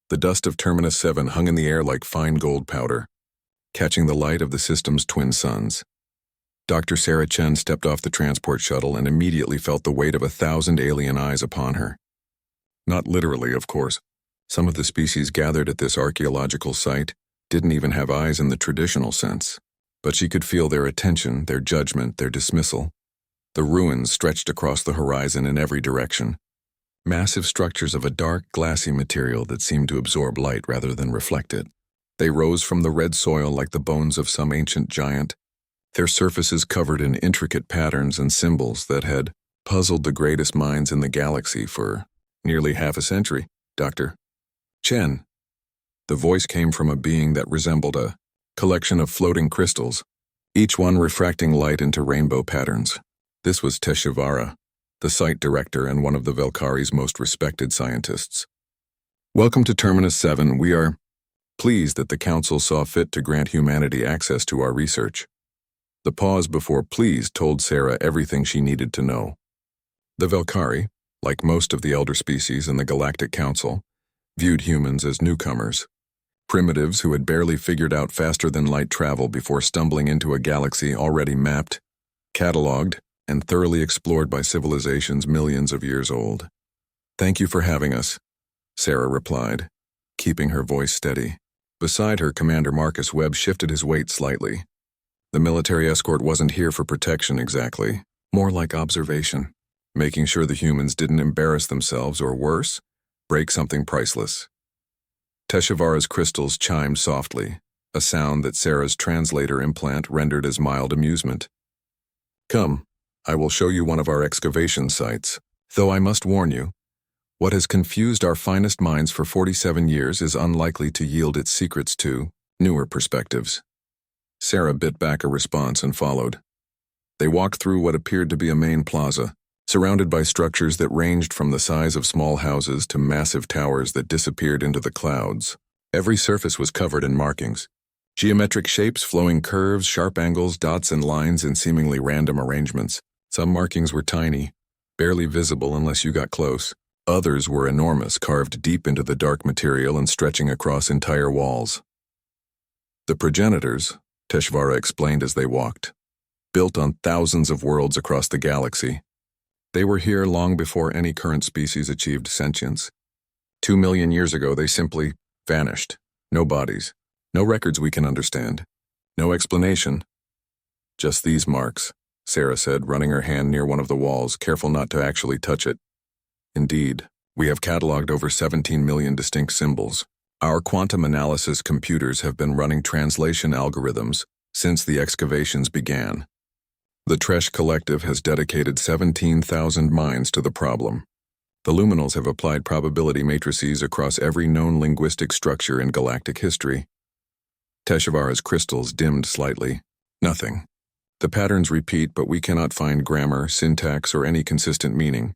The dust of Terminus 7 hung in the air like fine gold powder, catching the light of the system's twin suns. Dr. Sarah Chen stepped off the transport shuttle and immediately felt the weight of 1,000 alien eyes upon her. Not literally, of course. Some of the species gathered at this archaeological site didn't even have eyes in the traditional sense. But she could feel their attention, their judgment, their dismissal. The ruins stretched across the horizon in every direction. Massive structures of a dark, glassy material that seemed to absorb light rather than reflect it. They rose from the red soil like the bones of some ancient giant, their surfaces covered in intricate patterns and symbols that had puzzled the greatest minds in the galaxy for nearly half a century. Dr. Chen. The voice came from a being that resembled a collection of floating crystals, each one refracting light into rainbow patterns. This was Teshuvara, the site director and one of the Velkari's most respected scientists. Welcome to Terminus 7. We are pleased that the Council saw fit to grant humanity access to our research. The pause before pleased told Sarah everything she needed to know. The Velkari, like most of the elder species in the Galactic Council, viewed humans as newcomers, primitives who had barely figured out faster-than-light travel before stumbling into a galaxy already mapped, cataloged, and thoroughly explored by civilizations millions of years old. "Thank you for having us," Sarah replied, keeping her voice steady. Beside her, Commander Marcus Webb shifted his weight slightly. The military escort wasn't here for protection exactly, more like observation, making sure the humans didn't embarrass themselves or worse, break something priceless. Teshuvara's crystals chimed softly, a sound that Sarah's translator implant rendered as mild amusement. "Come, I will show you one of our excavation sites, though I must warn you, what has confused our finest minds for 47 years is unlikely to yield its secrets to newer perspectives." Sarah bit back a response and followed. They walked through what appeared to be a main plaza, surrounded by structures that ranged from the size of small houses to massive towers that disappeared into the clouds. Every surface was covered in markings. Geometric shapes, flowing curves, sharp angles, dots and lines in seemingly random arrangements. Some markings were tiny, barely visible unless you got close. Others were enormous, carved deep into the dark material and stretching across entire walls. The progenitors, Teshuvara explained as they walked, built on thousands of worlds across the galaxy. They were here long before any current species achieved sentience. 2 million years ago, they simply vanished. No bodies, no records we can understand, no explanation. "Just these marks," Sarah said, running her hand near one of the walls, careful not to actually touch it. "Indeed, we have cataloged over 17 million distinct symbols. Our quantum analysis computers have been running translation algorithms since the excavations began. The Tresh Collective has dedicated 17,000 minds to the problem. The Luminals have applied probability matrices across every known linguistic structure in galactic history." Teshuvara's crystals dimmed slightly. "Nothing. The patterns repeat, but we cannot find grammar, syntax, or any consistent meaning.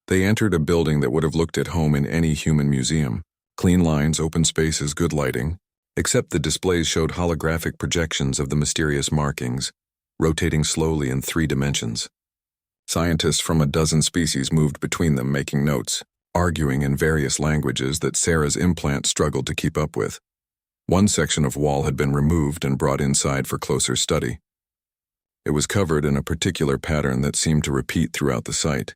They entered a building that would have looked at home in any human museum. Clean lines, open spaces, good lighting, except the displays showed holographic projections of the mysterious markings, rotating slowly in 3 dimensions. Scientists from a dozen species moved between them, making notes, arguing in various languages that Sarah's implant struggled to keep up with. One section of wall had been removed and brought inside for closer study. It was covered in a particular pattern that seemed to repeat throughout the site.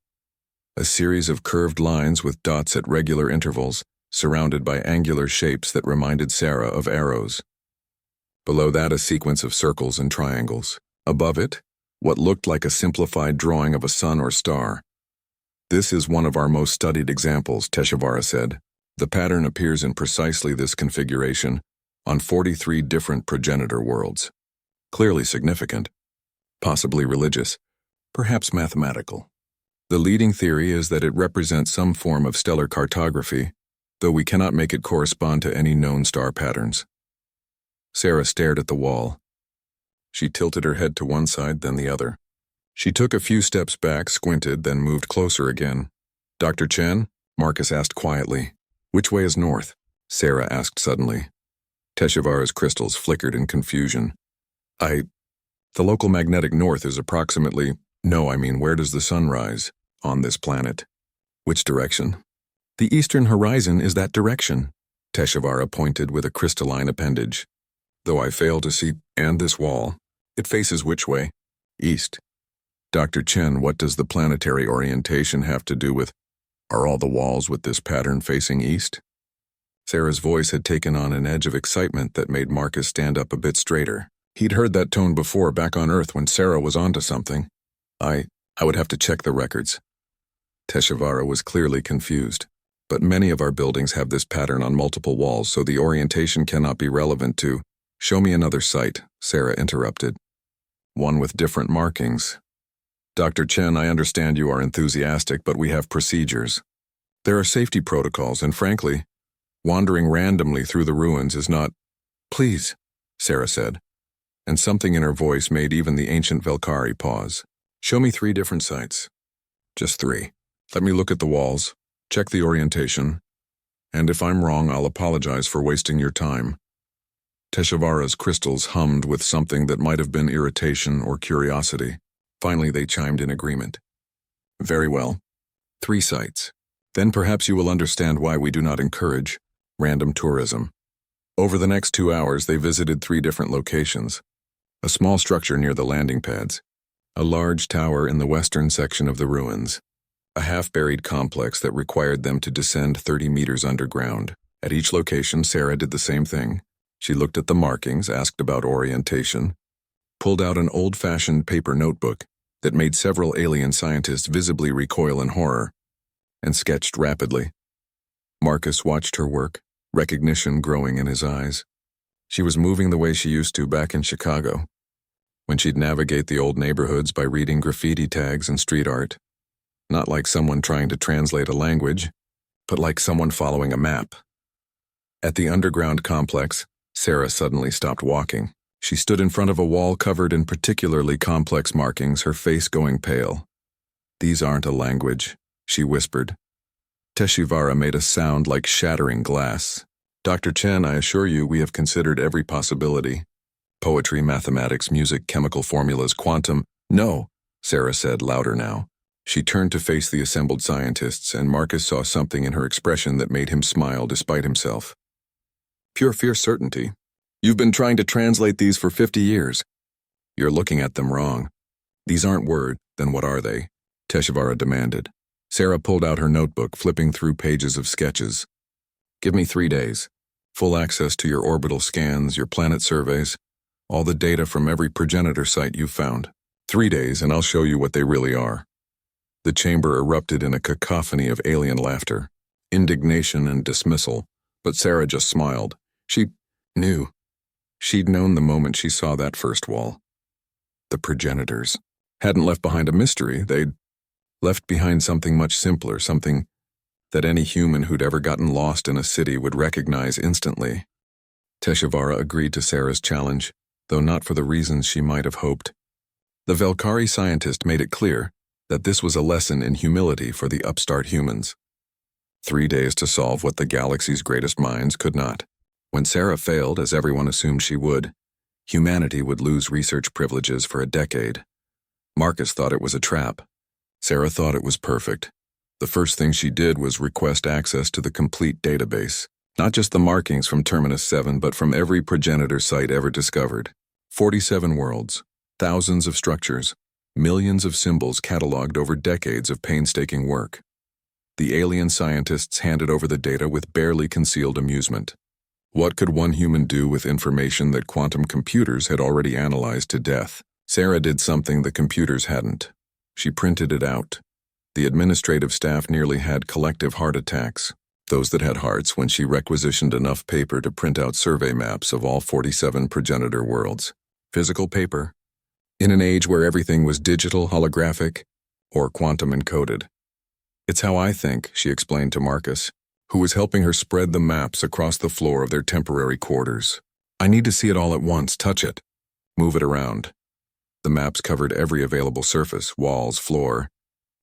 A series of curved lines with dots at regular intervals, surrounded by angular shapes that reminded Sarah of arrows. Below that, a sequence of circles and triangles. Above it, what looked like a simplified drawing of a sun or star. "This is one of our most studied examples," Teshuvara said. "The pattern appears in precisely this configuration on 43 different progenitor worlds. Clearly significant, possibly religious, perhaps mathematical. The leading theory is that it represents some form of stellar cartography, though we cannot make it correspond to any known star patterns." Sarah stared at the wall. She tilted her head to one side, then the other. She took a few steps back, squinted, then moved closer again. "Dr. Chen?" Marcus asked quietly. "Which way is north?" Sarah asked suddenly. Teshuvara's crystals flickered in confusion. The local magnetic north is approximately— No, I mean, where does the sun rise on this planet?" "Which direction?" "The eastern horizon is that direction," Teshivara pointed with a crystalline appendage. Though I fail to see, and this wall. It faces which way? East. Dr. Chen, what does the planetary orientation have to do with? Are all the walls with this pattern facing east? Sarah's voice had taken on an edge of excitement that made Marcus stand up a bit straighter. He'd heard that tone before back on Earth when Sarah was onto something. I would have to check the records. Teshivara was clearly confused. But many of our buildings have this pattern on multiple walls, so the orientation cannot be relevant to. Show me another site, Sarah interrupted. One with different markings. Dr. Chen, I understand you are enthusiastic, but we have procedures. There are safety protocols, and frankly, wandering randomly through the ruins is not. Please, Sarah said, and something in her voice made even the ancient Velkari pause. Show me 3 different sites. Just 3. Let me look at the walls, check the orientation, and if I'm wrong, I'll apologize for wasting your time. Teshivara's crystals hummed with something that might have been irritation or curiosity. Finally, they chimed in agreement. Very well. 3 sites. Then perhaps you will understand why we do not encourage random tourism. Over the next 2 hours, they visited 3 different locations. A small structure near the landing pads, a large tower in the western section of the ruins, a half-buried complex that required them to descend 30 meters underground. At each location, Sarah did the same thing. She looked at the markings, asked about orientation, pulled out an old-fashioned paper notebook that made several alien scientists visibly recoil in horror, and sketched rapidly. Marcus watched her work, recognition growing in his eyes. She was moving the way she used to back in Chicago, when she'd navigate the old neighborhoods by reading graffiti tags and street art. Not like someone trying to translate a language, but like someone following a map. At the underground complex, Sarah suddenly stopped walking. She stood in front of a wall covered in particularly complex markings, her face going pale. These aren't a language, she whispered. Teshivara made a sound like shattering glass. Dr. Chen, I assure you we have considered every possibility. Poetry, mathematics, music, chemical formulas, quantum. No, Sarah said louder now. She turned to face the assembled scientists, and Marcus saw something in her expression that made him smile despite himself. Pure fierce certainty. You've been trying to translate these for 50 years. You're looking at them wrong. These aren't words, then what are they? Teshivara demanded. Sarah pulled out her notebook, flipping through pages of sketches. Give me 3 days. Full access to your orbital scans, your planet surveys, all the data from every progenitor site you've found. 3 days, and I'll show you what they really are. The chamber erupted in a cacophony of alien laughter, indignation and dismissal, but Sarah just smiled. She knew. She'd known the moment she saw that first wall. The progenitors hadn't left behind a mystery. They'd left behind something much simpler, something that any human who'd ever gotten lost in a city would recognize instantly. Teshivara agreed to Sarah's challenge, though not for the reasons she might have hoped. The Velkari scientist made it clear that this was a lesson in humility for the upstart humans. 3 days to solve what the galaxy's greatest minds could not. When Sarah failed, as everyone assumed she would, humanity would lose research privileges for a decade. Marcus thought it was a trap. Sarah thought it was perfect. The first thing she did was request access to the complete database, not just the markings from Terminus 7, but from every progenitor site ever discovered. 47 worlds, thousands of structures, millions of symbols cataloged over decades of painstaking work. The alien scientists handed over the data with barely concealed amusement. What could one human do with information that quantum computers had already analyzed to death? Sarah did something the computers hadn't. She printed it out. The administrative staff nearly had collective heart attacks, those that had hearts, when she requisitioned enough paper to print out survey maps of all 47 progenitor worlds. Physical paper. In an age where everything was digital, holographic, or quantum encoded. It's how I think, she explained to Marcus, who was helping her spread the maps across the floor of their temporary quarters. I need to see it all at once, touch it, move it around. The maps covered every available surface, walls, floor.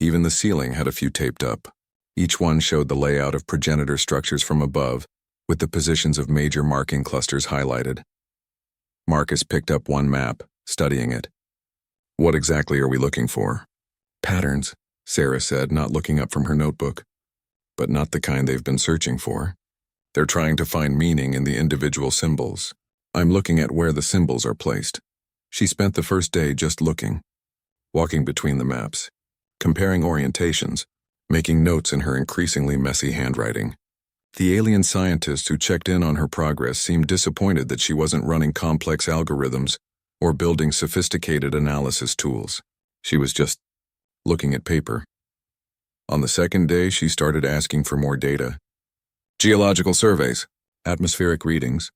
Even the ceiling had a few taped up. Each one showed the layout of progenitor structures from above, with the positions of major marking clusters highlighted. Marcus picked up one map, studying it. What exactly are we looking for? Patterns, Sarah said, not looking up from her notebook. But not the kind they've been searching for. They're trying to find meaning in the individual symbols. I'm looking at where the symbols are placed. She spent the first day just looking, walking between the maps, comparing orientations, making notes in her increasingly messy handwriting. The alien scientists who checked in on her progress seemed disappointed that she wasn't running complex algorithms or building sophisticated analysis tools. She was just looking at paper. On the second day, she started asking for more data. Geological surveys, atmospheric readings,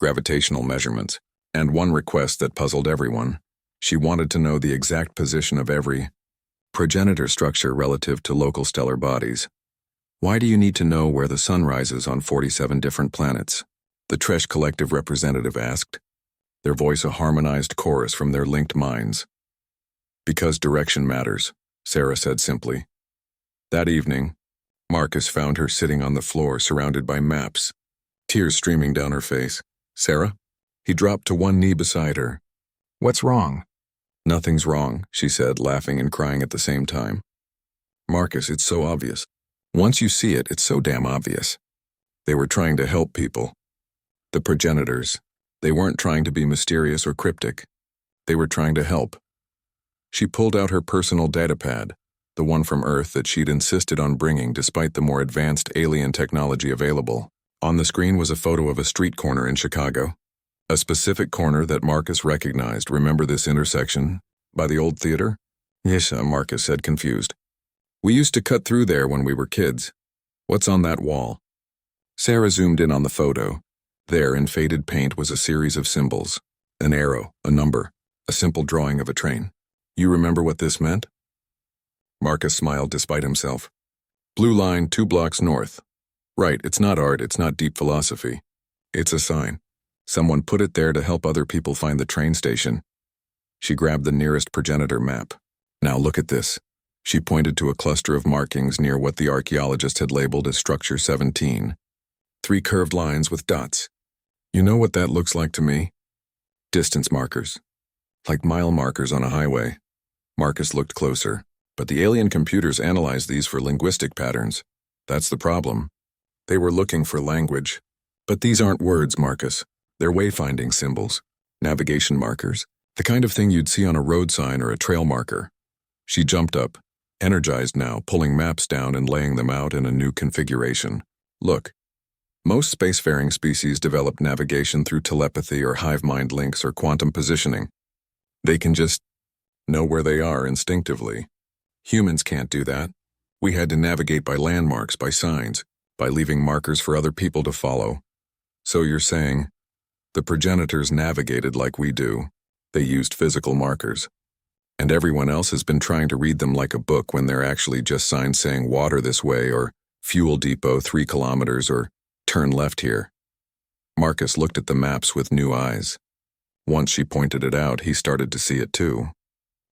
gravitational measurements, and one request that puzzled everyone. She wanted to know the exact position of every progenitor structure relative to local stellar bodies. Why do you need to know where the sun rises on 47 different planets? The Tresh Collective representative asked, their voice a harmonized chorus from their linked minds. Because direction matters, Sarah said simply. That evening, Marcus found her sitting on the floor surrounded by maps, tears streaming down her face. Sarah? He dropped to one knee beside her. What's wrong? Nothing's wrong, she said, laughing and crying at the same time. Marcus, it's so obvious. Once you see it, it's so damn obvious. They were trying to help people. The progenitors. They weren't trying to be mysterious or cryptic. They were trying to help. She pulled out her personal datapad, the one from Earth that she'd insisted on bringing despite the more advanced alien technology available. On the screen was a photo of a street corner in Chicago. A specific corner that Marcus recognized. Remember this intersection? By the old theater? Yes, Marcus said, confused. We used to cut through there when we were kids. What's on that wall? Sarah zoomed in on the photo. There, in faded paint, was a series of symbols. An arrow, a number, a simple drawing of a train. You remember what this meant? Marcus smiled despite himself. Blue line, 2 blocks north. Right, it's not art, it's not deep philosophy. It's a sign. Someone put it there to help other people find the train station. She grabbed the nearest progenitor map. Now look at this. She pointed to a cluster of markings near what the archaeologist had labeled as Structure 17. 3 curved lines with dots. You know what that looks like to me? Distance markers. Like mile markers on a highway. Marcus looked closer. But the alien computers analyzed these for linguistic patterns. That's the problem. They were looking for language. But these aren't words, Marcus. They're wayfinding symbols. Navigation markers. The kind of thing you'd see on a road sign or a trail marker. She jumped up, energized now, pulling maps down and laying them out in a new configuration. Look. Most spacefaring species develop navigation through telepathy or hive mind links or quantum positioning. They can just know where they are instinctively. Humans can't do that. We had to navigate by landmarks, by signs, by leaving markers for other people to follow. So you're saying, the progenitors navigated like we do. They used physical markers. And everyone else has been trying to read them like a book when they're actually just signs saying water this way or fuel depot 3 kilometers or turn left here. Marcus looked at the maps with new eyes. Once she pointed it out, he started to see it too.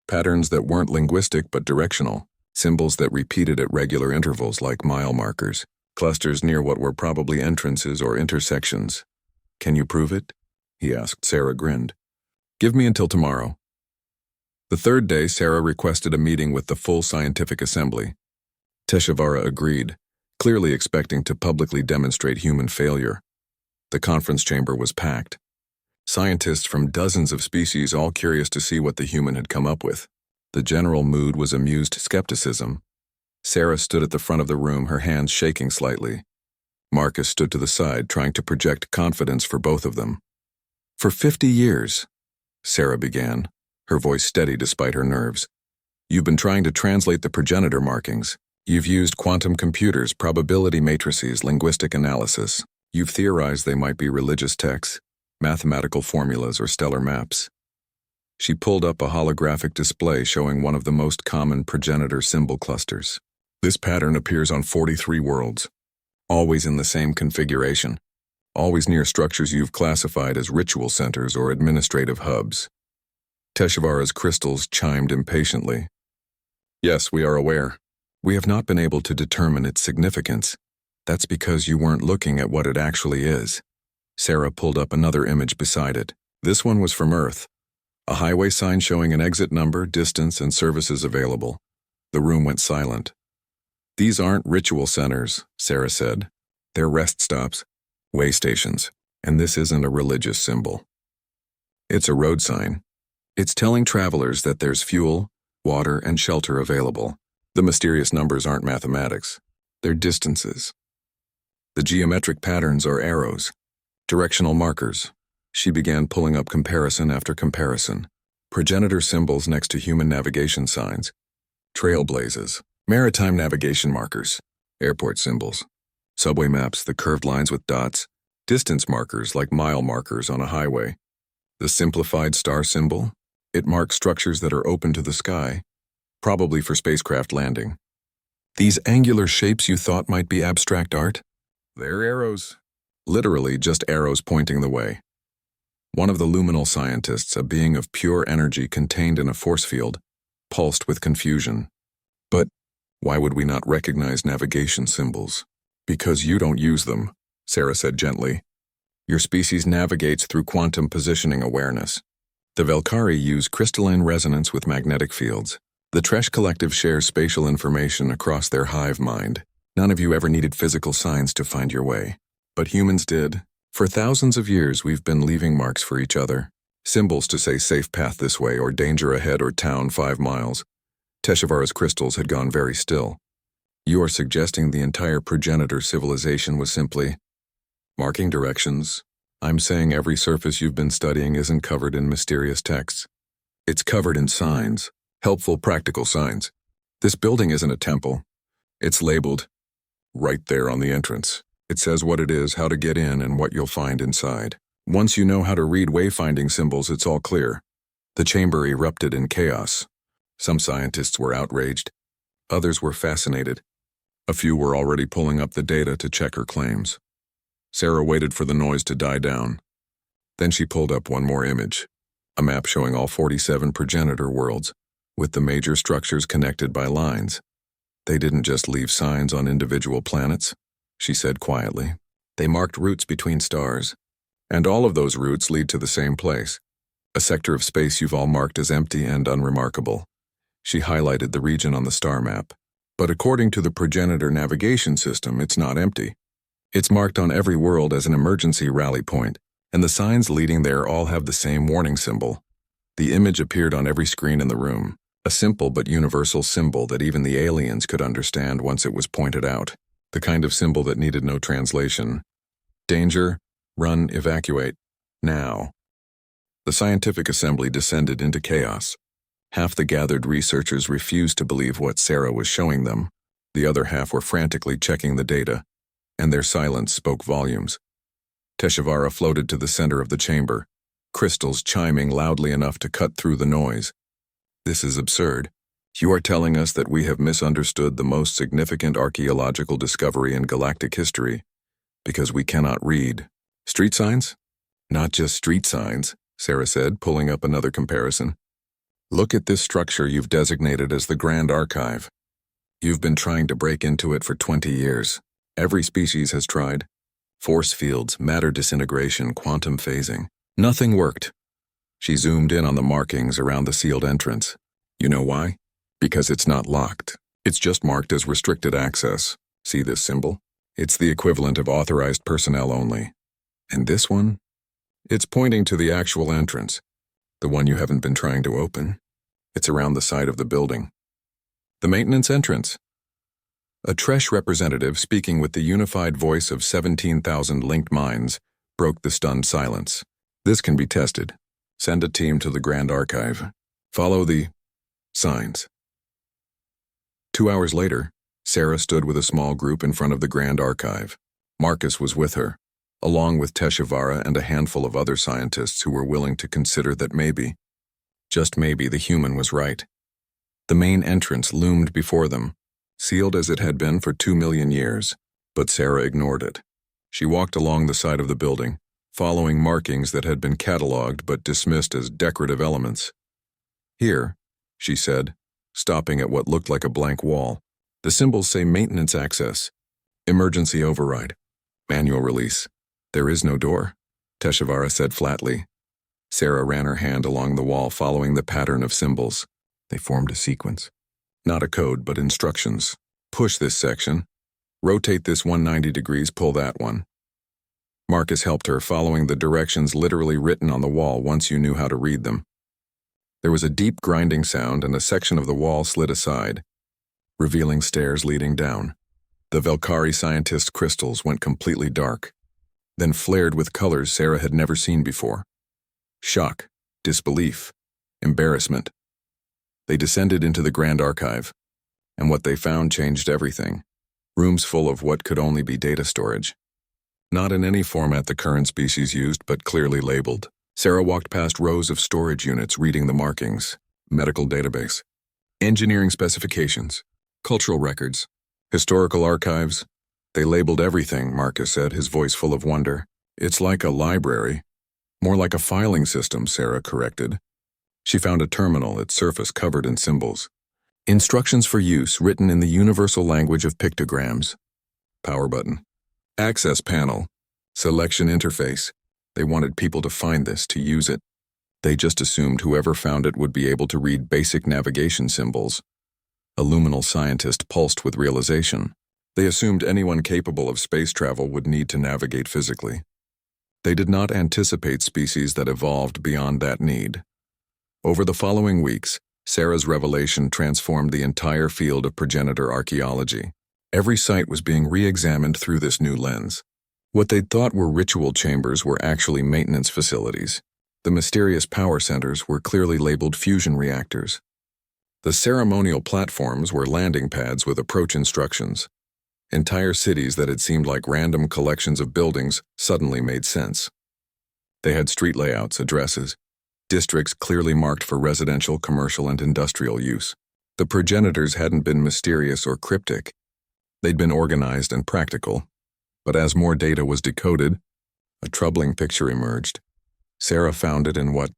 Patterns that weren't linguistic but directional, symbols that repeated at regular intervals like mile markers, clusters near what were probably entrances or intersections. Can you prove it? He asked. Sarah grinned. Give me until tomorrow. The third day, Sarah requested a meeting with the full scientific assembly. Teshuvara agreed, clearly expecting to publicly demonstrate human failure. The conference chamber was packed. Scientists from dozens of species all curious to see what the human had come up with. The general mood was amused skepticism. Sarah stood at the front of the room, her hands shaking slightly. Marcus stood to the side, trying to project confidence for both of them. For 50 years, Sarah began, her voice steady despite her nerves. You've been trying to translate the progenitor markings. You've used quantum computers, probability matrices, linguistic analysis. You've theorized they might be religious texts, mathematical formulas, or stellar maps. She pulled up a holographic display showing one of the most common progenitor symbol clusters. This pattern appears on 43 worlds, always in the same configuration, always near structures you've classified as ritual centers or administrative hubs. Teshuvara's crystals chimed impatiently. Yes, we are aware. We have not been able to determine its significance. That's because you weren't looking at what it actually is. Sarah pulled up another image beside it. This one was from Earth. A highway sign showing an exit number, distance, and services available. The room went silent. These aren't ritual centers, Sarah said. They're rest stops. Way stations. And this isn't a religious symbol. It's a road sign. It's telling travelers that there's fuel, water, and shelter available. The mysterious numbers aren't mathematics. They're distances. The geometric patterns are arrows, directional markers. She began pulling up comparison after comparison. Progenitor symbols next to human navigation signs. Trailblazes. Maritime navigation markers. Airport symbols. Subway maps, the curved lines with dots. Distance markers like mile markers on a highway. The simplified star symbol. It marks structures that are open to the sky, probably for spacecraft landing. These angular shapes you thought might be abstract art? They're arrows. Literally just arrows pointing the way. One of the luminal scientists, a being of pure energy contained in a force field, pulsed with confusion. But why would we not recognize navigation symbols? Because you don't use them, Sarah said gently. Your species navigates through quantum positioning awareness. The Velkari use crystalline resonance with magnetic fields. The Tresh Collective shares spatial information across their hive mind. None of you ever needed physical signs to find your way. But humans did. For thousands of years, we've been leaving marks for each other. Symbols to say safe path this way or danger ahead or town 5 miles. Teshuvara's crystals had gone very still. You are suggesting the entire progenitor civilization was simply marking directions. I'm saying every surface you've been studying isn't covered in mysterious texts. It's covered in signs, helpful practical signs. This building isn't a temple. It's labeled right there on the entrance. It says what it is, how to get in, and what you'll find inside. Once you know how to read wayfinding symbols, it's all clear. The chamber erupted in chaos. Some scientists were outraged. Others were fascinated. A few were already pulling up the data to check her claims. Sarah waited for the noise to die down. Then she pulled up one more image, a map showing all 47 progenitor worlds, with the major structures connected by lines. They didn't just leave signs on individual planets, she said quietly. They marked routes between stars, and all of those routes lead to the same place, a sector of space you've all marked as empty and unremarkable. She highlighted the region on the star map. But according to the progenitor navigation system, it's not empty. It's marked on every world as an emergency rally point, and the signs leading there all have the same warning symbol. The image appeared on every screen in the room, a simple but universal symbol that even the aliens could understand once it was pointed out, the kind of symbol that needed no translation. Danger, run, evacuate, now. The scientific assembly descended into chaos. Half the gathered researchers refused to believe what Sarah was showing them. The other half were frantically checking the data, and their silence spoke volumes. Teshuvara floated to the center of the chamber, crystals chiming loudly enough to cut through the noise. This is absurd. You are telling us that we have misunderstood the most significant archaeological discovery in galactic history because we cannot read. Street signs? Not just street signs, Sarah said, pulling up another comparison. Look at this structure you've designated as the Grand Archive. You've been trying to break into it for 20 years. Every species has tried. Force fields, matter disintegration, quantum phasing. Nothing worked. She zoomed in on the markings around the sealed entrance. You know why? Because it's not locked. It's just marked as restricted access. See this symbol? It's the equivalent of authorized personnel only. And this one? It's pointing to the actual entrance, the one you haven't been trying to open. It's around the side of the building. The maintenance entrance. A Tresh representative speaking with the unified voice of 17,000 linked minds broke the stunned silence. This can be tested. Send a team to the Grand Archive. Follow the signs. 2 hours later, Sarah stood with a small group in front of the Grand Archive. Marcus was with her, along with Teshuvara and a handful of other scientists who were willing to consider that maybe, just maybe, the human was right. The main entrance loomed before them, sealed as it had been for 2 million years, but Sarah ignored it. She walked along the side of the building, following markings that had been catalogued but dismissed as decorative elements. Here, she said, stopping at what looked like a blank wall. The symbols say maintenance access, emergency override, manual release. There is no door, Teshuvara said flatly. Sarah ran her hand along the wall following the pattern of symbols. They formed a sequence. Not a code, but instructions. Push this section. Rotate this 190 degrees, pull that one. Marcus helped her, following the directions literally written on the wall once you knew how to read them. There was a deep grinding sound and a section of the wall slid aside, revealing stairs leading down. The Velkari scientist crystals went completely dark, then flared with colors Sarah had never seen before. Shock, disbelief, embarrassment. They descended into the Grand Archive, and what they found changed everything. Rooms full of what could only be data storage. Not in any format the current species used, but clearly labeled. Sarah walked past rows of storage units reading the markings, medical database, engineering specifications, cultural records, historical archives. They labeled everything, Marcus said, his voice full of wonder. It's like a library. More like a filing system, Sarah corrected. She found a terminal, its surface covered in symbols. Instructions for use written in the universal language of pictograms. Power button. Access panel. Selection interface. They wanted people to find this, to use it. They just assumed whoever found it would be able to read basic navigation symbols. A luminal scientist pulsed with realization. They assumed anyone capable of space travel would need to navigate physically. They did not anticipate species that evolved beyond that need. Over the following weeks, Sarah's revelation transformed the entire field of progenitor archaeology. Every site was being re-examined through this new lens. What they'd thought were ritual chambers were actually maintenance facilities. The mysterious power centers were clearly labeled fusion reactors. The ceremonial platforms were landing pads with approach instructions. Entire cities that had seemed like random collections of buildings suddenly made sense. They had street layouts, addresses, districts clearly marked for residential, commercial, and industrial use. The progenitors hadn't been mysterious or cryptic. They'd been organized and practical. But as more data was decoded, a troubling picture emerged. Sarah found it in what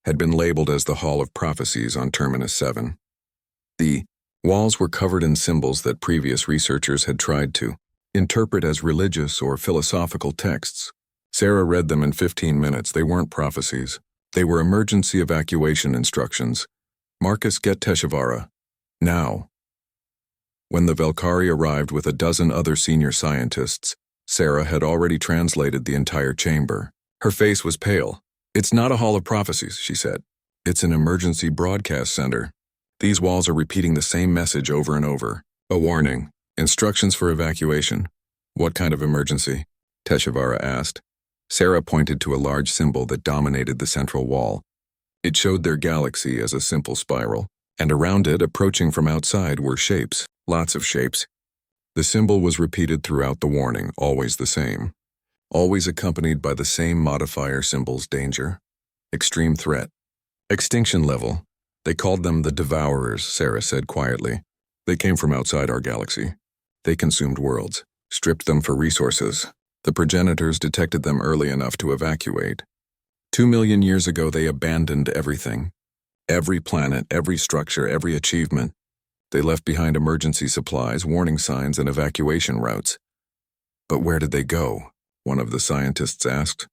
had been labeled as the Hall of Prophecies on Terminus 7. The walls were covered in symbols that previous researchers had tried to interpret as religious or philosophical texts. Sarah read them in 15 minutes. They weren't prophecies. They were emergency evacuation instructions. Marcus, get Teshivara. Now. When the Velkari arrived with a dozen other senior scientists, Sarah had already translated the entire chamber. Her face was pale. It's not a hall of prophecies, she said. It's an emergency broadcast center. These walls are repeating the same message over and over. A warning. Instructions for evacuation. What kind of emergency? Teshivara asked. Sarah pointed to a large symbol that dominated the central wall. It showed their galaxy as a simple spiral, and around it, approaching from outside, were shapes. Lots of shapes. The symbol was repeated throughout the warning, always the same. Always accompanied by the same modifier symbols: danger, extreme threat, extinction level. They called them the Devourers, Sarah said quietly. They came from outside our galaxy. They consumed worlds, stripped them for resources. The progenitors detected them early enough to evacuate. 2 million years ago, they abandoned everything. Every planet, every structure, every achievement. They left behind emergency supplies, warning signs, and evacuation routes. But where did they go? One of the scientists asked.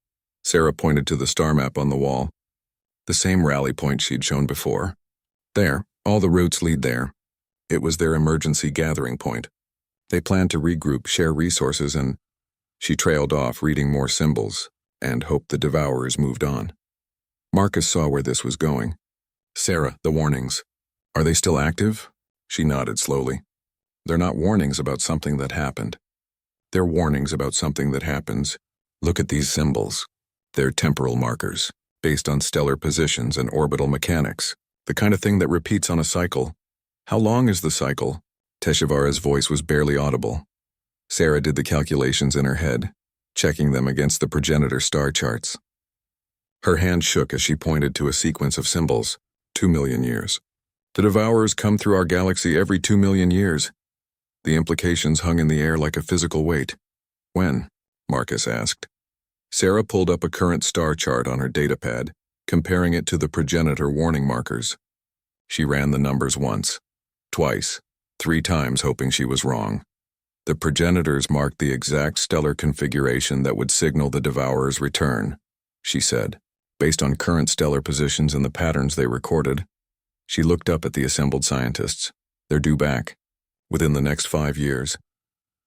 Sarah pointed to the star map on the wall. The same rally point she'd shown before. There, all the routes lead there. It was their emergency gathering point. They planned to regroup, share resources, and she trailed off, reading more symbols, and hoped the Devourers moved on. Marcus saw where this was going. Sarah, the warnings. Are they still active? She nodded slowly. They're not warnings about something that happened. They're warnings about something that happens. Look at these symbols. They're temporal markers, based on stellar positions and orbital mechanics. The kind of thing that repeats on a cycle. How long is the cycle? Teshivara's voice was barely audible. Sarah did the calculations in her head, checking them against the progenitor star charts. Her hand shook as she pointed to a sequence of symbols. 2 million years. The Devourers come through our galaxy every 2 million years. The implications hung in the air like a physical weight. When? Marcus asked. Sarah pulled up a current star chart on her datapad, comparing it to the progenitor warning markers. She ran the numbers once, twice, 3 times, hoping she was wrong. The progenitors marked the exact stellar configuration that would signal the Devourers' return, she said, based on current stellar positions and the patterns they recorded. She looked up at the assembled scientists. They're due back. Within the next 5 years.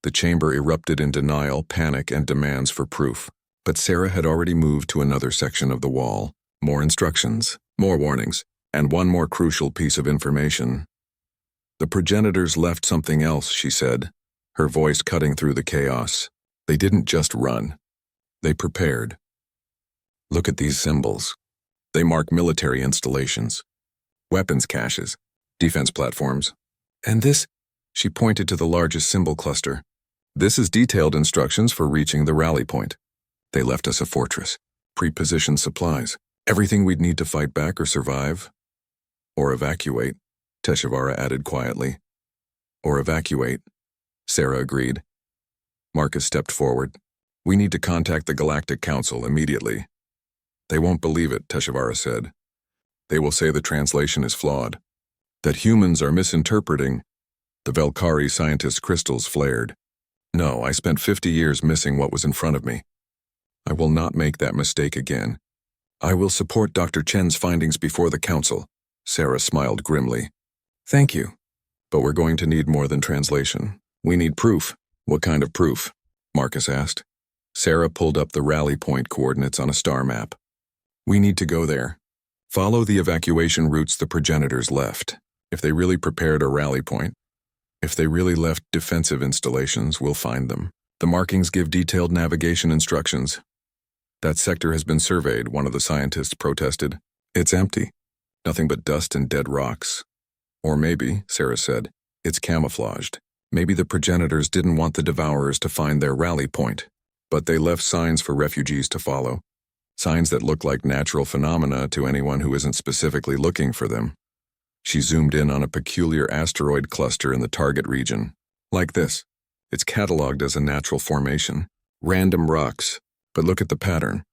The chamber erupted in denial, panic, and demands for proof. But Sarah had already moved to another section of the wall. More instructions, more warnings, and one more crucial piece of information. The progenitors left something else, she said, her voice cutting through the chaos. They didn't just run. They prepared. Look at these symbols. They mark military installations, weapons caches, defense platforms. And this, she pointed to the largest symbol cluster. This is detailed instructions for reaching the rally point. They left us a fortress, pre-positioned supplies, everything we'd need to fight back or survive. Or evacuate, Teshuvara added quietly. Or evacuate, Sarah agreed. Marcus stepped forward. We need to contact the Galactic Council immediately. They won't believe it, Teshuvara said. They will say the translation is flawed, that humans are misinterpreting. The Velkari scientist's crystals flared. No, I spent 50 years missing what was in front of me. I will not make that mistake again. I will support Dr. Chen's findings before the council. Sarah smiled grimly. Thank you. But we're going to need more than translation. We need proof. What kind of proof? Marcus asked. Sarah pulled up the rally point coordinates on a star map. We need to go there. Follow the evacuation routes the progenitors left. If they really prepared a rally point, if they really left defensive installations, we'll find them. The markings give detailed navigation instructions. That sector has been surveyed, one of the scientists protested. It's empty. Nothing but dust and dead rocks. Or maybe, Sarah said, it's camouflaged. Maybe the progenitors didn't want the devourers to find their rally point, but they left signs for refugees to follow. Signs that look like natural phenomena to anyone who isn't specifically looking for them. She zoomed in on a peculiar asteroid cluster in the target region. Like this. It's cataloged as a natural formation. Random rocks. But look at the pattern.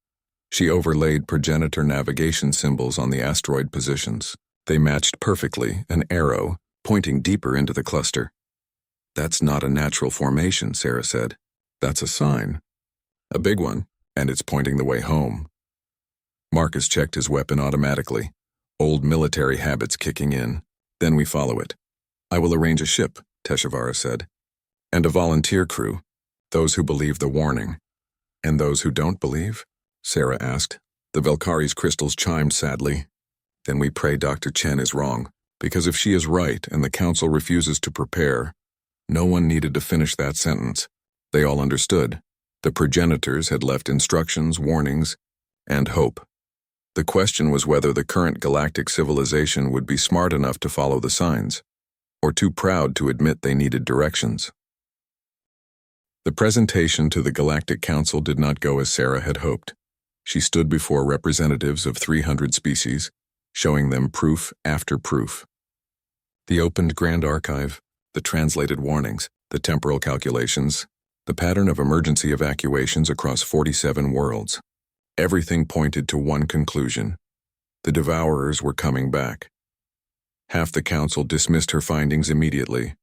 She overlaid progenitor navigation symbols on the asteroid positions. They matched perfectly, an arrow, pointing deeper into the cluster. That's not a natural formation, Sarah said. That's a sign. A big one, and it's pointing the way home. Marcus checked his weapon automatically, old military habits kicking in. Then we follow it. I will arrange a ship, Teshuvara said. And a volunteer crew, those who believe the warning. And those who don't believe? Sarah asked. The Velkari's crystals chimed sadly. Then we pray Dr. Chen is wrong, because if she is right and the council refuses to prepare, no one needed to finish that sentence. They all understood. The progenitors had left instructions, warnings, and hope. The question was whether the current galactic civilization would be smart enough to follow the signs, or too proud to admit they needed directions. The presentation to the Galactic Council did not go as Sarah had hoped. She stood before representatives of 300 species, showing them proof after proof. The opened Grand Archive, the translated warnings, the temporal calculations, the pattern of emergency evacuations across 47 worlds. Everything pointed to one conclusion. The devourers were coming back. Half the council dismissed her findings immediately.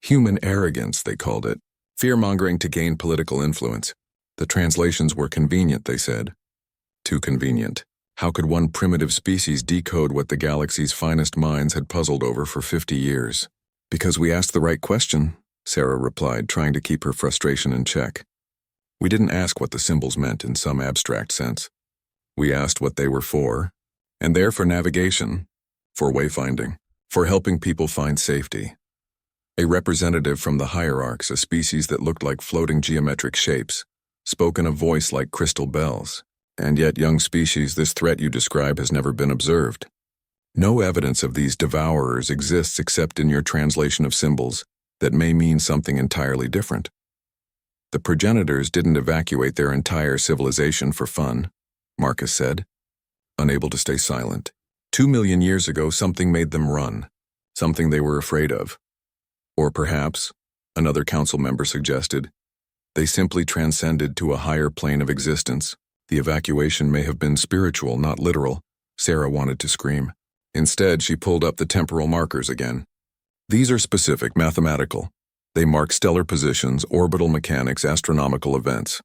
Human arrogance, they called it. Fear-mongering to gain political influence. The translations were convenient, they said. Too convenient. How could one primitive species decode what the galaxy's finest minds had puzzled over for 50 years? Because we asked the right question, Sarah replied, trying to keep her frustration in check. We didn't ask what the symbols meant in some abstract sense. We asked what they were for, and they're for navigation, for wayfinding, for helping people find safety. A representative from the hierarchs, a species that looked like floating geometric shapes, spoke in a voice like crystal bells. And yet, young species, this threat you describe has never been observed. No evidence of these devourers exists except in your translation of symbols that may mean something entirely different. The progenitors didn't evacuate their entire civilization for fun, Marcus said, unable to stay silent. 2 million years ago, something made them run, something they were afraid of. Or perhaps, another council member suggested, they simply transcended to a higher plane of existence. The evacuation may have been spiritual, not literal. Sarah wanted to scream. Instead, she pulled up the temporal markers again. These are specific, mathematical. They mark stellar positions, orbital mechanics, astronomical events.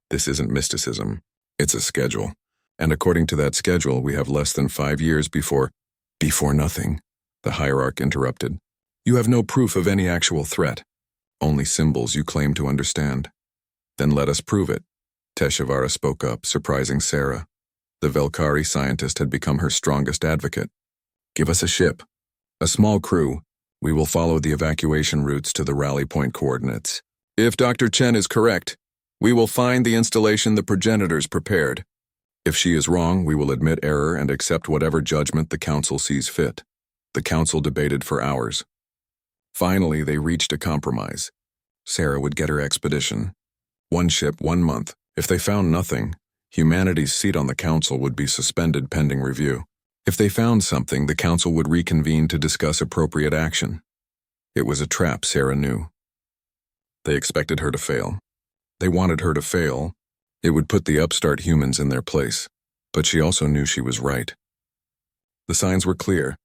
This isn't mysticism. It's a schedule. And according to that schedule, we have less than 5 years before nothing, the hierarch interrupted. You have no proof of any actual threat. Only symbols you claim to understand. Then let us prove it. Teshuvara spoke up, surprising Sarah. The Velkari scientist had become her strongest advocate. Give us a ship. A small crew. We will follow the evacuation routes to the rally point coordinates. If Dr. Chen is correct, we will find the installation the progenitors prepared. If she is wrong, we will admit error and accept whatever judgment the council sees fit. The council debated for hours. Finally, they reached a compromise. Sarah would get her expedition. 1 ship, 1 month. If they found nothing, humanity's seat on the council would be suspended pending review. If they found something, the council would reconvene to discuss appropriate action. It was a trap, Sarah knew. They expected her to fail. They wanted her to fail. It would put the upstart humans in their place. But she also knew she was right. The signs were clear.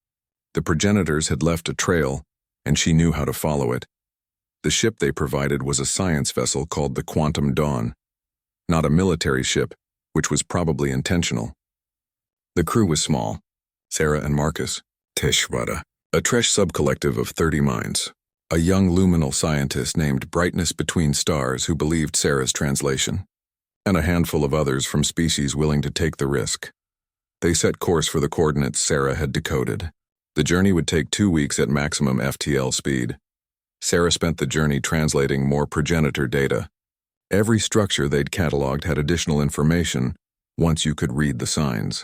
The progenitors had left a trail, and she knew how to follow it. The ship they provided was a science vessel called the Quantum Dawn, not a military ship, which was probably intentional. The crew was small. Sarah and Marcus, Teshuvara, a Tresh subcollective of 30 minds, a young luminal scientist named Brightness Between Stars who believed Sarah's translation, and a handful of others from species willing to take the risk. They set course for the coordinates Sarah had decoded. The journey would take 2 weeks at maximum FTL speed. Sarah spent the journey translating more progenitor data. Every structure they'd cataloged had additional information once you could read the signs.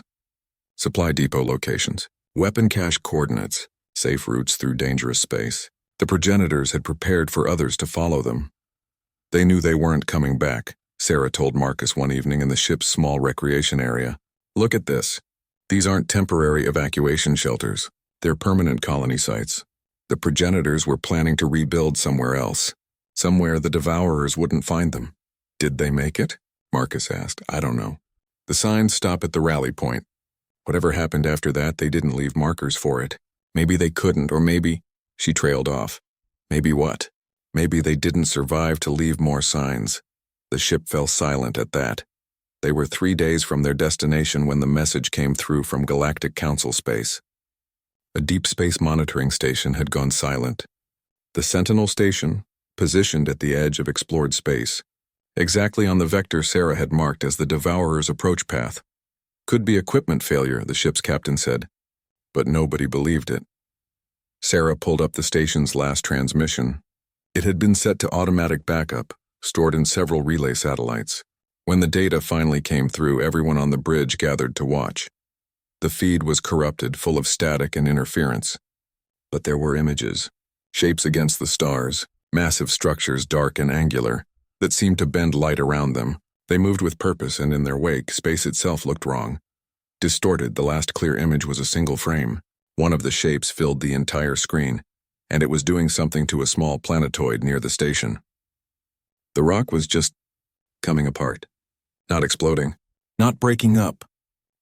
Supply depot locations, weapon cache coordinates, safe routes through dangerous space. The progenitors had prepared for others to follow them. They knew they weren't coming back, Sarah told Marcus one evening in the ship's small recreation area. Look at this. These aren't temporary evacuation shelters. They're permanent colony sites. The progenitors were planning to rebuild somewhere else. Somewhere the devourers wouldn't find them. Did they make it? Marcus asked. I don't know. The signs stop at the rally point. Whatever happened after that, they didn't leave markers for it. Maybe they couldn't, or maybe... She trailed off. Maybe what? Maybe they didn't survive to leave more signs. The ship fell silent at that. They were 3 days from their destination when the message came through from Galactic Council space. A deep space monitoring station had gone silent. The Sentinel station, positioned at the edge of explored space, exactly on the vector Sarah had marked as the Devourer's approach path. Could be equipment failure, the ship's captain said, but nobody believed it. Sarah pulled up the station's last transmission. It had been set to automatic backup, stored in several relay satellites. When the data finally came through, everyone on the bridge gathered to watch. The feed was corrupted, full of static and interference. But there were images, shapes against the stars, massive structures dark and angular, that seemed to bend light around them. They moved with purpose, and in their wake, space itself looked wrong. Distorted, the last clear image was a single frame. One of the shapes filled the entire screen, and it was doing something to a small planetoid near the station. The rock was just coming apart. Not exploding. Not breaking up.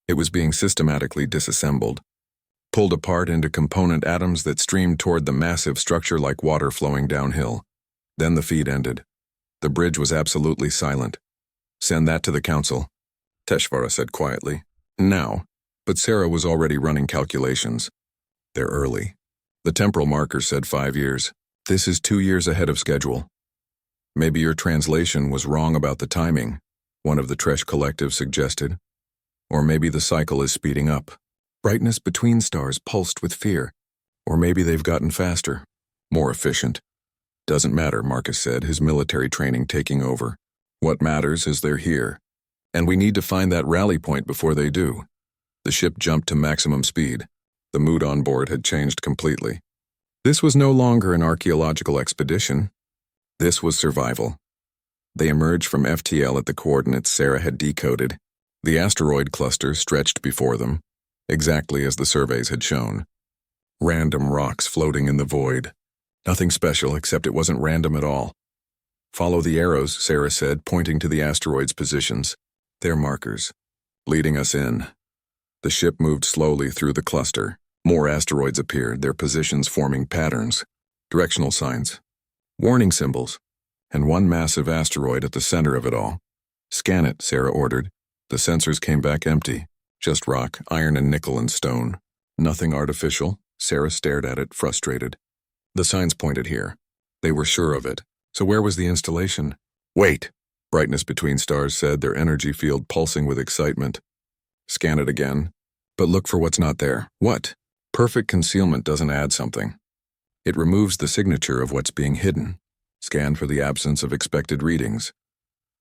It was being systematically disassembled, pulled apart into component atoms that streamed toward the massive structure like water flowing downhill. Then the feed ended. The bridge was absolutely silent. Send that to the council, Teshuvara said quietly. Now. But Sarah was already running calculations. They're early. The temporal marker said 5 years. This is 2 years ahead of schedule. Maybe your translation was wrong about the timing, one of the Tresh collective suggested. Or maybe the cycle is speeding up. Brightness Between Stars pulsed with fear. Or maybe they've gotten faster, more efficient. Doesn't matter, Marcus said, his military training taking over. What matters is they're here. And we need to find that rally point before they do. The ship jumped to maximum speed. The mood on board had changed completely. This was no longer an archaeological expedition. This was survival. They emerged from FTL at the coordinates Sarah had decoded. The asteroid cluster stretched before them, exactly as the surveys had shown. Random rocks floating in the void. Nothing special, except it wasn't random at all. Follow the arrows, Sarah said, pointing to the asteroids' positions. They're markers, leading us in. The ship moved slowly through the cluster. More asteroids appeared, their positions forming patterns, directional signs, warning symbols, and one massive asteroid at the center of it all. Scan it, Sarah ordered. The sensors came back empty, just rock, iron and nickel and stone. Nothing artificial. Sarah stared at it, frustrated. The signs pointed here. They were sure of it. So where was the installation? Wait! Brightness between stars said, their energy field pulsing with excitement. Scan it again, but look for what's not there. What? Perfect concealment doesn't add something. It removes the signature of what's being hidden. Scan for the absence of expected readings.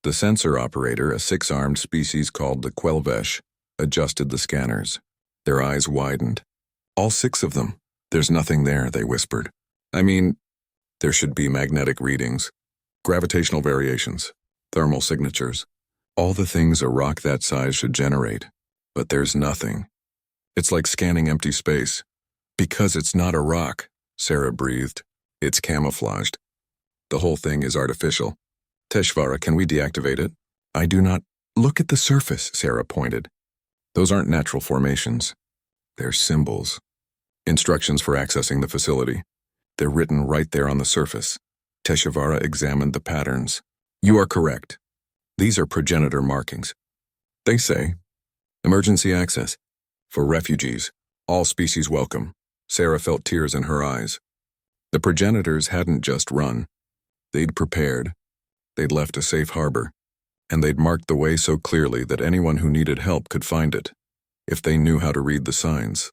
The sensor operator, a 6-armed species called the Quelvesh, adjusted the scanners. Their eyes widened. All 6 of them. There's nothing there, they whispered. I mean, there should be magnetic readings, gravitational variations, thermal signatures, all the things a rock that size should generate. But there's nothing. It's like scanning empty space. Because it's not a rock, Sarah breathed. It's camouflaged. The whole thing is artificial. Teshvara, can we deactivate it? I do not. Look at the surface, Sarah pointed. Those aren't natural formations. They're symbols. Instructions for accessing the facility. They're written right there on the surface. Teshvara examined the patterns. You are correct. These are progenitor markings. They say, emergency access. For refugees. All species welcome. Sarah felt tears in her eyes. The progenitors hadn't just run. They'd prepared. They'd left a safe harbor. And they'd marked the way so clearly that anyone who needed help could find it, if they knew how to read the signs.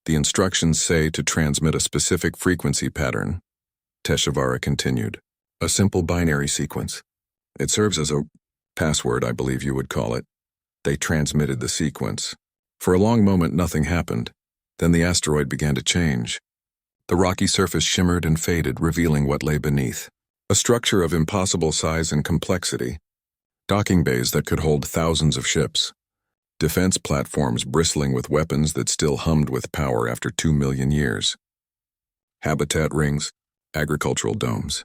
The instructions say to transmit a specific frequency pattern. Teshvara continued. A simple binary sequence. It serves as a password, I believe you would call it. They transmitted the sequence. For a long moment, nothing happened. Then the asteroid began to change. The rocky surface shimmered and faded, revealing what lay beneath. A structure of impossible size and complexity. Docking bays that could hold thousands of ships. Defense platforms bristling with weapons that still hummed with power after 2 million years. Habitat rings, agricultural domes.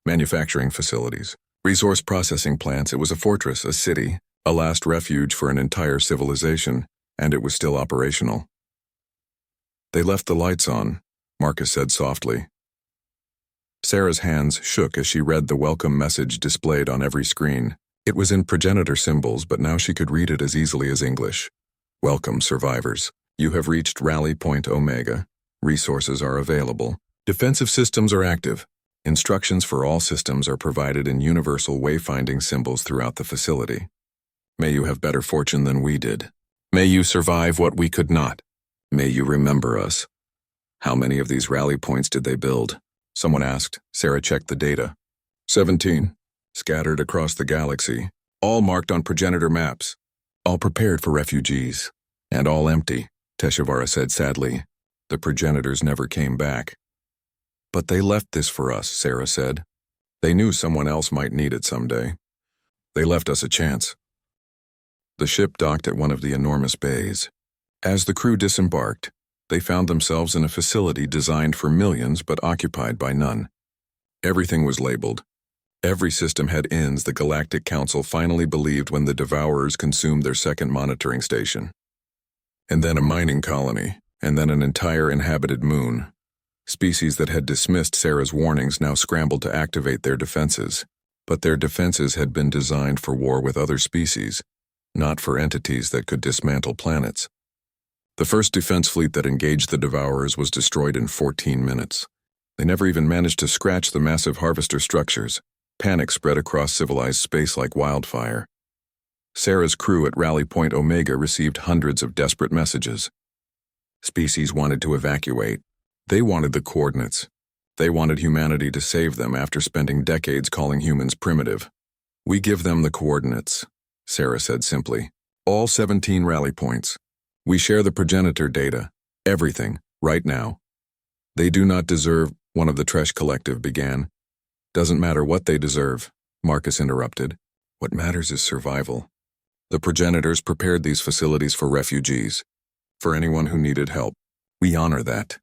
Manufacturing facilities. Resource processing plants. It was a fortress, a city, a last refuge for an entire civilization, and it was still operational. They left the lights on, Marcus said softly. Sarah's hands shook as she read the welcome message displayed on every screen. It was in progenitor symbols, but now she could read it as easily as English. Welcome, survivors. You have reached Rally Point Omega. Resources are available. Defensive systems are active. Instructions for all systems are provided in universal wayfinding symbols throughout the facility. May you have better fortune than we did. May you survive what we could not. May you remember us. How many of these rally points did they build? Someone asked. Sarah checked the data. 17. Scattered across the galaxy. All marked on progenitor maps. All prepared for refugees. And all empty, Teshvara said sadly. The progenitors never came back. But they left this for us, Sarah said. They knew someone else might need it someday. They left us a chance. The ship docked at one of the enormous bays. As the crew disembarked, they found themselves in a facility designed for millions but occupied by none. Everything was labeled. Every system had ends the Galactic Council finally believed when the Devourers consumed their second monitoring station. And then a mining colony, and then an entire inhabited moon. Species that had dismissed Sarah's warnings now scrambled to activate their defenses. But their defenses had been designed for war with other species, not for entities that could dismantle planets. The first defense fleet that engaged the Devourers was destroyed in 14 minutes. They never even managed to scratch the massive harvester structures. Panic spread across civilized space like wildfire. Sarah's crew at Rally Point Omega received hundreds of desperate messages. Species wanted to evacuate. They wanted the coordinates. They wanted humanity to save them after spending decades calling humans primitive. We give them the coordinates, Sarah said simply. All 17 rally points. We share the progenitor data. Everything, right now. They do not deserve, one of the Tresh Collective began. Doesn't matter what they deserve, Marcus interrupted. What matters is survival. The progenitors prepared these facilities for refugees, for anyone who needed help. We honor that.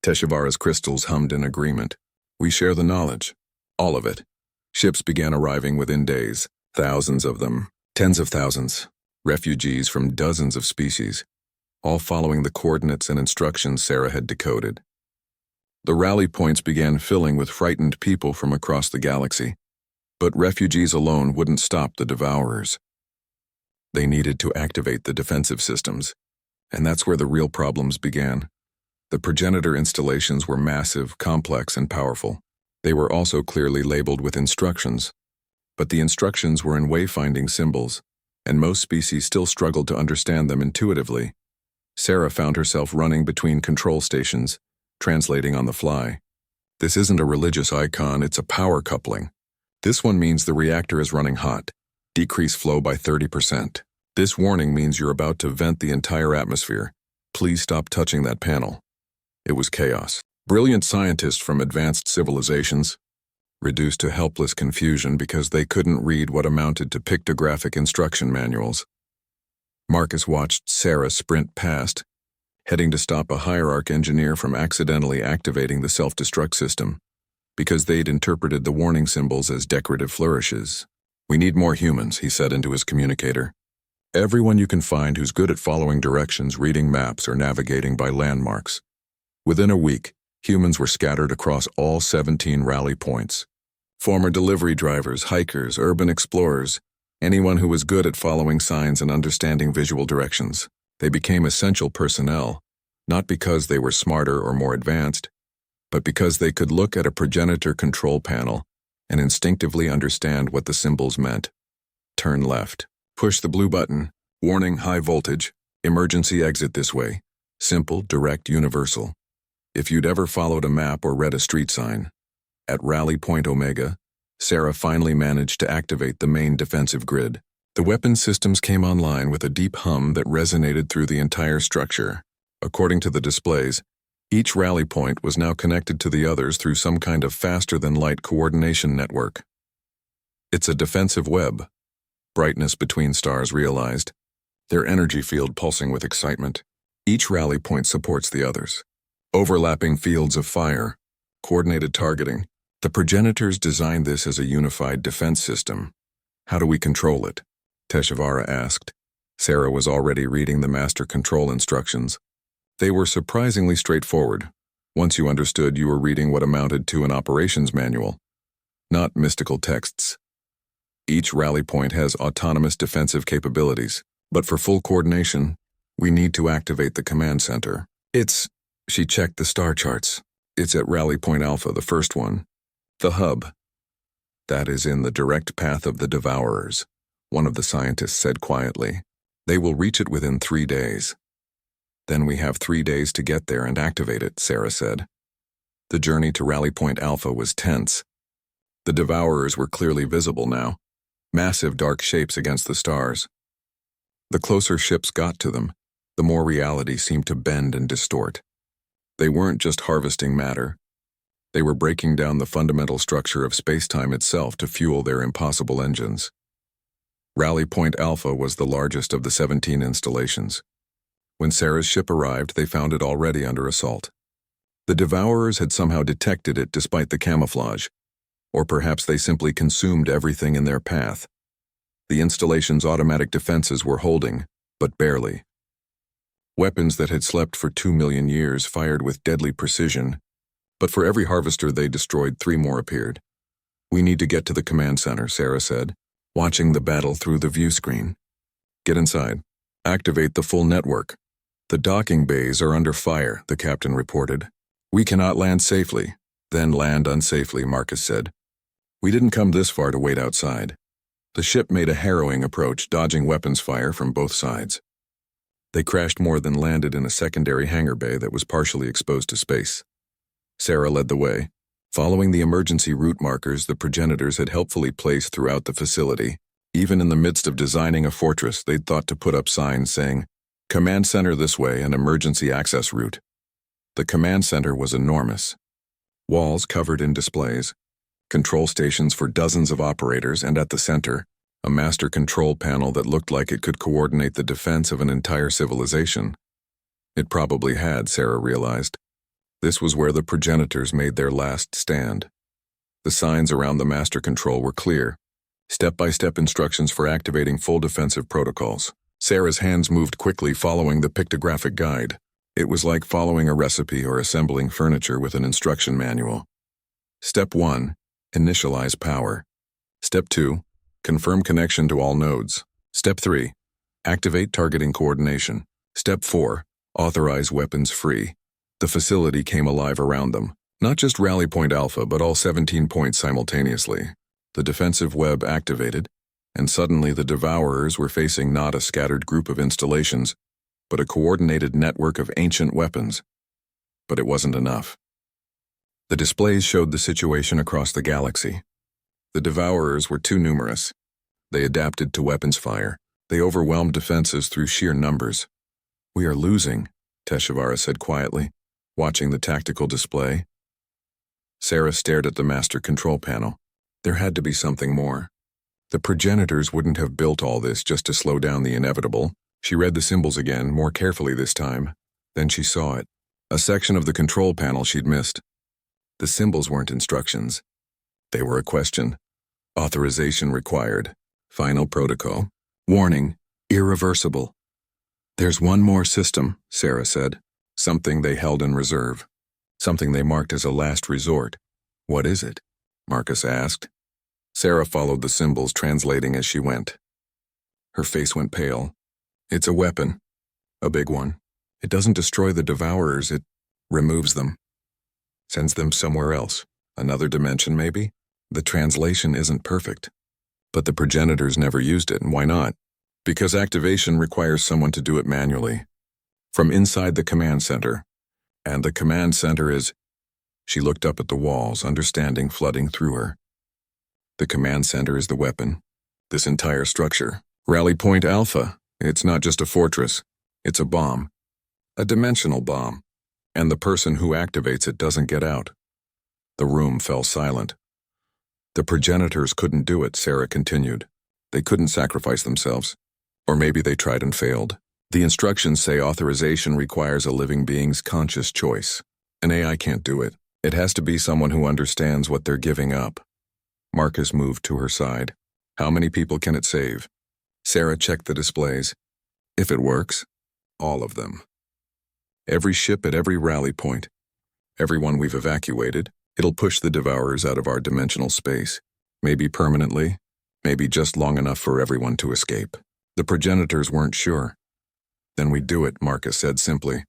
Teshvara's crystals hummed in agreement. We share the knowledge. All of it. Ships began arriving within days. Thousands of them. Tens of thousands. Refugees from dozens of species. All following the coordinates and instructions Sarah had decoded. The rally points began filling with frightened people from across the galaxy. But refugees alone wouldn't stop the Devourers. They needed to activate the defensive systems. And that's where the real problems began. The progenitor installations were massive, complex, and powerful. They were also clearly labeled with instructions. But the instructions were in wayfinding symbols, and most species still struggled to understand them intuitively. Sarah found herself running between control stations, translating on the fly. This isn't a religious icon, it's a power coupling. This one means the reactor is running hot. Decrease flow by 30%. This warning means you're about to vent the entire atmosphere. Please stop touching that panel. It was chaos. Brilliant scientists from advanced civilizations, reduced to helpless confusion because they couldn't read what amounted to pictographic instruction manuals. Marcus watched Sarah sprint past, heading to stop a hierarch engineer from accidentally activating the self-destruct system, because they'd interpreted the warning symbols as decorative flourishes. "We need more humans," he said into his communicator. "Everyone you can find who's good at following directions, reading maps, or navigating by landmarks." Within a week, humans were scattered across all 17 rally points. Former delivery drivers, hikers, urban explorers, anyone who was good at following signs and understanding visual directions. They became essential personnel, not because they were smarter or more advanced, but because they could look at a progenitor control panel and instinctively understand what the symbols meant. Turn left. Push the blue button. Warning, high voltage. Emergency exit this way. Simple, direct, universal. If you'd ever followed a map or read a street sign, at Rally Point Omega, Sarah finally managed to activate the main defensive grid. The weapon systems came online with a deep hum that resonated through the entire structure. According to the displays, each rally point was now connected to the others through some kind of faster-than-light coordination network. It's a defensive web, Brightness Between Stars realized, their energy field pulsing with excitement. Each rally point supports the others. Overlapping fields of fire, coordinated targeting. The progenitors designed this as a unified defense system. How do we control it? Teshuvara asked. Sarah was already reading the master control instructions. They were surprisingly straightforward. Once you understood, you were reading what amounted to an operations manual, not mystical texts. Each rally point has autonomous defensive capabilities, but for full coordination, we need to activate the command center. She checked the star charts. It's at Rally Point Alpha, the first one. The hub. That is in the direct path of the Devourers, one of the scientists said quietly. They will reach it within 3 days. Then we have 3 days to get there and activate it, Sarah said. The journey to Rally Point Alpha was tense. The Devourers were clearly visible now, massive dark shapes against the stars. The closer ships got to them, the more reality seemed to bend and distort. They weren't just harvesting matter. They were breaking down the fundamental structure of space-time itself to fuel their impossible engines. Rally Point Alpha was the largest of the 17 installations. When Sarah's ship arrived, they found it already under assault. The Devourers had somehow detected it despite the camouflage, or perhaps they simply consumed everything in their path. The installation's automatic defenses were holding, but barely. Weapons that had slept for 2 million years fired with deadly precision, but for every harvester they destroyed, 3 more appeared. "We need to get to the command center," Sarah said, watching the battle through the view screen. "Get inside. Activate the full network." "The docking bays are under fire," the captain reported. "We cannot land safely." "Then land unsafely," Marcus said. "We didn't come this far to wait outside." The ship made a harrowing approach, dodging weapons fire from both sides. They crashed more than landed in a secondary hangar bay that was partially exposed to space. Sarah led the way. Following the emergency route markers the progenitors had helpfully placed throughout the facility, even in the midst of designing a fortress, they'd thought to put up signs saying, "Command center this way and emergency access route." The command center was enormous. Walls covered in displays, control stations for dozens of operators, and at the center, a master control panel that looked like it could coordinate the defense of an entire civilization. It probably had, Sarah realized. This was where the progenitors made their last stand. The signs around the master control were clear, step-by-step instructions for activating full defensive protocols. Sarah's hands moved quickly following the pictographic guide. It was like following a recipe or assembling furniture with an instruction manual. Step 1. Initialize power. Step 2. Confirm connection to all nodes. Step 3. Activate targeting coordination. Step 4. Authorize weapons free. The facility came alive around them. Not just Rally Point Alpha, but all 17 points simultaneously. The defensive web activated, and suddenly the Devourers were facing not a scattered group of installations, but a coordinated network of ancient weapons. But it wasn't enough. The displays showed the situation across the galaxy. The Devourers were too numerous. They adapted to weapons fire. They overwhelmed defenses through sheer numbers. "We are losing," Teshuvara said quietly, watching the tactical display. Sarah stared at the master control panel. There had to be something more. The progenitors wouldn't have built all this just to slow down the inevitable. She read the symbols again, more carefully this time. Then she saw it. A section of the control panel she'd missed. The symbols weren't instructions. They were a question. Authorization required. Final protocol. Warning. Irreversible. "There's one more system," Sarah said. "Something they held in reserve. Something they marked as a last resort." "What is it?" Marcus asked. Sarah followed the symbols, translating as she went. Her face went pale. "It's a weapon. A big one. It doesn't destroy the Devourers, it removes them. Sends them somewhere else. Another dimension, maybe? The translation isn't perfect. But the progenitors never used it, and why not? Because activation requires someone to do it manually. From inside the command center. And the command center is..." She looked up at the walls, understanding flooding through her. The command center is the weapon. This entire structure. Rally Point Alpha. It's not just a fortress. It's a bomb. A dimensional bomb. And the person who activates it doesn't get out. The room fell silent. "The progenitors couldn't do it," Sarah continued. "They couldn't sacrifice themselves. Or maybe they tried and failed. The instructions say authorization requires a living being's conscious choice. An AI can't do it. It has to be someone who understands what they're giving up." Marcus moved to her side. "How many people can it save?" Sarah checked the displays. "If it works, all of them. Every ship at every rally point. Everyone we've evacuated. It'll push the Devourers out of our dimensional space. Maybe permanently, maybe just long enough for everyone to escape." The progenitors weren't sure. "Then we do it," Marcus said simply.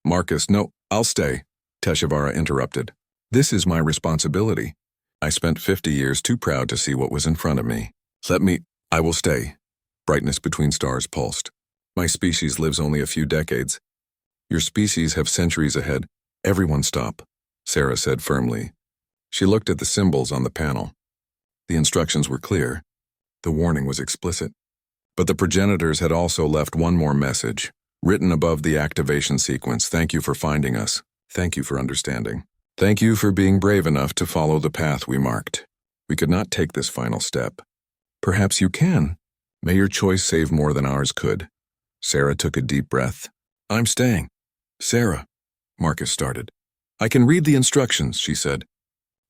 "Marcus, no, I'll stay," Teshuvara interrupted. "This is my responsibility. I spent 50 years too proud to see what was in front of me. I will stay." Brightness between stars pulsed. "My species lives only a few decades. Your species have centuries ahead. Everyone stop," Sarah said firmly. She looked at the symbols on the panel. The instructions were clear. The warning was explicit. But the progenitors had also left one more message, written above the activation sequence. "Thank you for finding us. Thank you for understanding. Thank you for being brave enough to follow the path we marked. We could not take this final step. Perhaps you can. May your choice save more than ours could." Sarah took a deep breath. "I'm staying." "Sarah," Marcus started. "I can read the instructions," she said.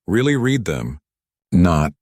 "Really read them?" "Not